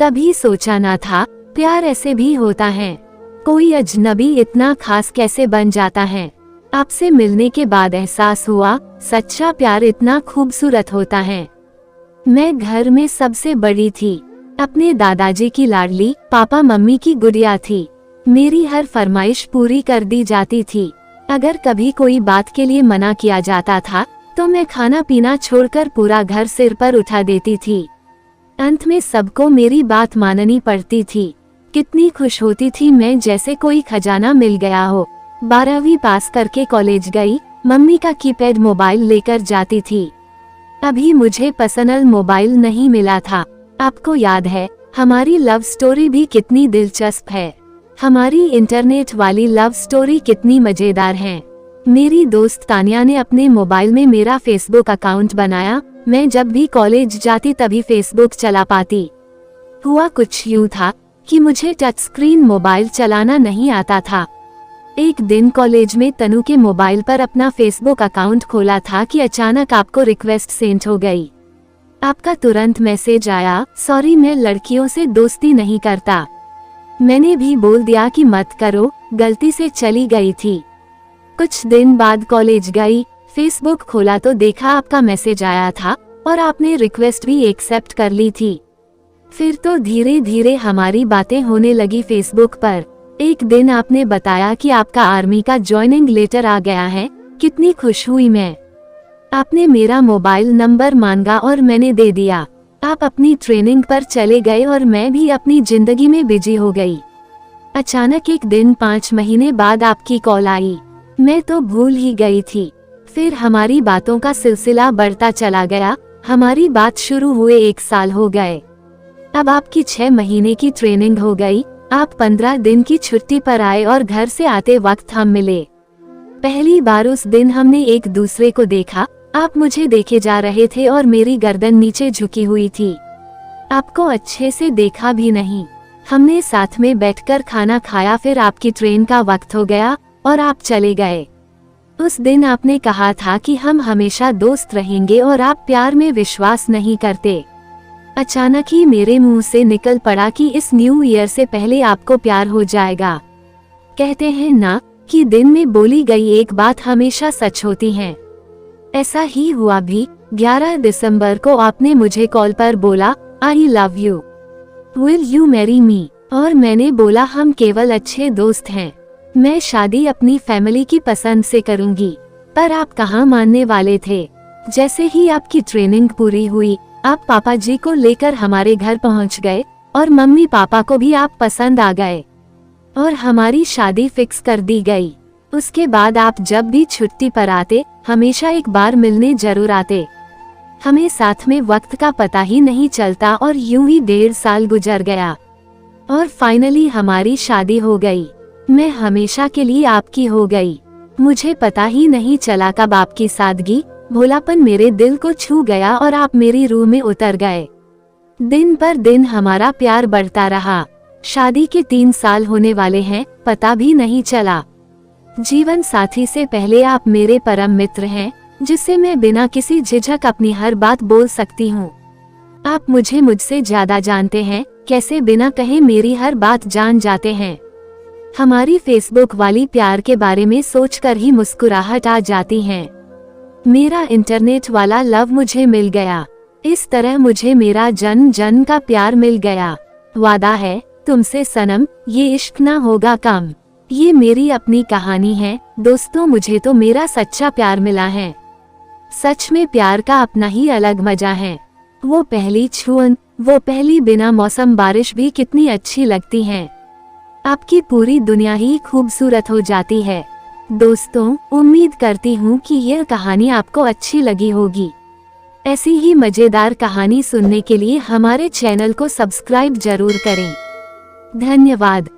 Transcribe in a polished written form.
कभी सोचा ना था प्यार ऐसे भी होता है। कोई अजनबी इतना खास कैसे बन जाता है। आपसे मिलने के बाद एहसास हुआ सच्चा प्यार इतना खूबसूरत होता है। मैं घर में सबसे बड़ी थी, अपने दादाजी की लाडली, पापा मम्मी की गुड़िया थी। मेरी हर फरमाइश पूरी कर दी जाती थी। अगर कभी कोई बात के लिए मना किया जाता था तो मैं खाना पीना छोड़कर पूरा घर सिर पर उठा देती थी। अंत में सबको मेरी बात माननी पड़ती थी। कितनी खुश होती थी मैं, जैसे कोई खजाना मिल गया हो। 12वीं पास करके कॉलेज गई, मम्मी का कीपैड मोबाइल लेकर जाती थी। अभी मुझे पर्सनल मोबाइल नहीं मिला था। आपको याद है हमारी लव स्टोरी भी कितनी दिलचस्प है। हमारी इंटरनेट वाली लव स्टोरी कितनी मजेदार है। मेरी दोस्त तानिया ने अपने मोबाइल में मेरा फेसबुक अकाउंट बनाया। मैं जब भी कॉलेज जाती तभी फेसबुक चला पाती। हुआ कुछ यूं था कि मुझे टच स्क्रीन मोबाइल चलाना नहीं आता था। एक दिन कॉलेज में तनु के मोबाइल पर अपना फेसबुक अकाउंट खोला था कि अचानक आपको रिक्वेस्ट सेंड हो गई। आपका तुरंत मैसेज आया, सॉरी मैं लड़कियों से दोस्ती नहीं करता। मैंने भी बोल दिया कि मत करो, गलती से चली गई थी। कुछ दिन बाद कॉलेज गई, फेसबुक खोला तो देखा आपका मैसेज आया था और आपने रिक्वेस्ट भी एक्सेप्ट कर ली थी। फिर तो धीरे धीरे हमारी बातें होने लगी फेसबुक पर। एक दिन आपने बताया कि आपका आर्मी का ज्वाइनिंग लेटर आ गया है। कितनी खुश हुई मैं। आपने मेरा मोबाइल नंबर मांगा और मैंने दे दिया। आप अपनी ट्रेनिंग पर चले गए और मैं भी अपनी जिंदगी में बिजी हो गई। अचानक एक दिन 5 महीने बाद आपकी कॉल आई। मैं तो भूल ही गई थी। फिर हमारी बातों का सिलसिला बढ़ता चला गया। हमारी बात शुरू हुए 1 साल हो गए। अब आपकी 6 महीने की ट्रेनिंग हो गई। आप 15 दिन की छुट्टी पर आए और घर से आते वक्त हम मिले। पहली बार उस दिन हमने एक दूसरे को देखा। आप मुझे देखे जा रहे थे और मेरी गर्दन नीचे झुकी हुई थी। आपको अच्छे से देखा भी नहीं। हमने साथ में बैठकर खाना खाया। फिर आपकी ट्रेन का वक्त हो गया और आप चले गए। उस दिन आपने कहा था कि हम हमेशा दोस्त रहेंगे और आप प्यार में विश्वास नहीं करते। अचानक ही मेरे मुंह से निकल पड़ा कि इस न्यू ईयर से पहले आपको प्यार हो जाएगा। कहते हैं ना कि दिन में बोली गई एक बात हमेशा सच होती है। ऐसा ही हुआ भी। 11 दिसंबर को आपने मुझे कॉल पर बोला, I love you, will you marry me. और मैंने बोला हम केवल अच्छे दोस्त हैं। मैं शादी अपनी फैमिली की पसंद से करूंगी। पर आप कहाँ मानने वाले थे। जैसे ही आपकी ट्रेनिंग पूरी हुई आप पापा जी को लेकर हमारे घर पहुंच गए और मम्मी पापा को भी आप पसंद आ गए और हमारी शादी फिक्स कर दी गई। उसके बाद आप जब भी छुट्टी पर आते हमेशा एक बार मिलने जरूर आते। हमें साथ में वक्त का पता ही नहीं चलता और यूं ही 1.5 साल गुजर गया और फाइनली हमारी शादी हो गई। मैं हमेशा के लिए आपकी हो गई। मुझे पता ही नहीं चला कब आपकी सादगी, भोलापन मेरे दिल को छू गया और आप मेरी रूह में उतर गए। दिन पर दिन हमारा प्यार बढ़ता रहा। शादी के 3 साल होने वाले हैं, पता भी नहीं चला। जीवन साथी से पहले आप मेरे परम मित्र हैं, जिससे मैं बिना किसी झिझक अपनी हर बात बोल सकती हूँ। आप मुझे मुझसे ज्यादा जानते हैं, कैसे बिना कहे मेरी हर बात जान जाते हैं। हमारी फेसबुक वाली प्यार के बारे में सोचकर ही मुस्कुराहट आ जाती है। मेरा इंटरनेट वाला लव मुझे मिल गया। इस तरह मुझे मेरा जन्म जन्म का प्यार मिल गया। वादा है तुमसे सनम, ये इश्क ना होगा कम। ये मेरी अपनी कहानी है दोस्तों, मुझे तो मेरा सच्चा प्यार मिला है। सच में प्यार का अपना ही अलग मजा है। वो पहली छुअन, वो पहली बिना मौसम बारिश भी कितनी अच्छी लगती है। आपकी पूरी दुनिया ही खूबसूरत हो जाती है। दोस्तों, उम्मीद करती हूँ कि यह कहानी आपको अच्छी लगी होगी। ऐसी ही मजेदार कहानी सुनने के लिए हमारे चैनल को सब्सक्राइब जरूर करें। धन्यवाद।